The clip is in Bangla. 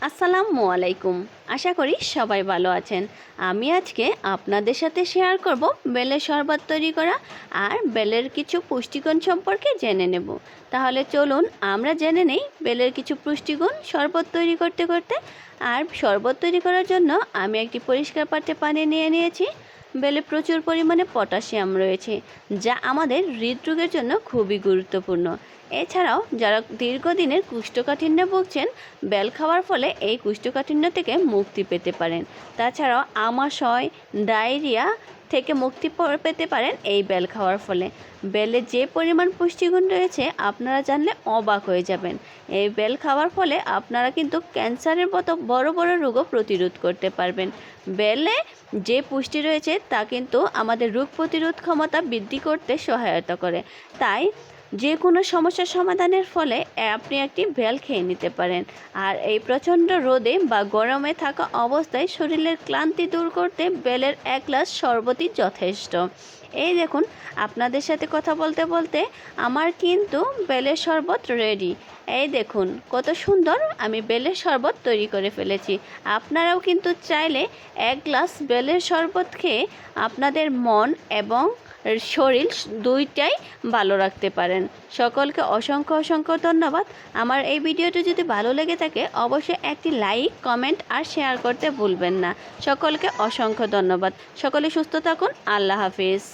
আসসালামু আলাইকুম। আশা করি সবাই ভালো আছেন। আমি আজকে আপনাদের সাথে শেয়ার করব বেলের শরবত তৈরি করা আর বেলের কিছু পুষ্টিগুণ সম্পর্কে জেনে নেব। তাহলে চলুন আমরা জেনে নেই বেলের কিছু পুষ্টিগুণ শরবত তৈরি করতে করতে। আর শরবত তৈরি করার জন্য আমি একটি পরিষ্কার পাত্রে পানি নিয়ে নিয়েছি। বেলে প্রচুর পরিমাণে পটাশিয়াম রয়েছে, যা আমাদের হৃদরোগের জন্য খুবই গুরুত্বপূর্ণ। এছাড়াও যারা দীর্ঘদিনের কোষ্ঠকাঠিন্যে ভুগছেন, বেল খাওয়ার ফলে এই কোষ্ঠকাঠিন্য থেকে মুক্তি পেতে পারেন। তাছাড়াও আমাশয়, ডায়রিয়া থেকে মুক্তি পেতে পারেন এই বেল খাওয়ার ফলে। বেলে যে পরিমাণ পুষ্টিগুণ রয়েছে আপনারা জানলে অবাক হয়ে যাবেন। এই বেল খাওয়ার ফলে আপনারা কিন্তু ক্যান্সারের মতো বড় বড় রোগও প্রতিরোধ করতে পারবেন। বেলে যে পুষ্টি রয়েছে তা কিন্তু আমাদের রোগ প্রতিরোধ ক্ষমতা বৃদ্ধি করতে সহায়তা করে। তাই যে কোনো সমস্যার সমাধানের ফলে আপনি একটি বেল খেয়ে নিতে পারেন। আর এই প্রচণ্ড রোদে বা গরমে থাকা অবস্থায় শরীরের ক্লান্তি দূর করতে বেলের এক গ্লাস শরবতই যথেষ্ট। এই দেখুন, আপনাদের সাথে কথা বলতে বলতে আমার কিন্তু বেলের শরবত রেডি। এই দেখুন কত সুন্দর আমি বেলের শরবত তৈরি করে ফেলেছি। আপনারাও কিন্তু চাইলে এক গ্লাস বেলের শরবত খেয়ে আপনাদের মন এবং শরীর দুইটাই ভালো রাখতে পারেন। সকলকে অসংখ্য অসংখ্য ধন্যবাদ। আমার এই ভিডিওটি যদি ভালো লেগে থাকে অবশ্যই একটি লাইক, কমেন্ট আর শেয়ার করতে ভুলবেন না। সকলকে অসংখ্য ধন্যবাদ। সকলে সুস্থ থাকুন। আল্লাহ হাফিজ।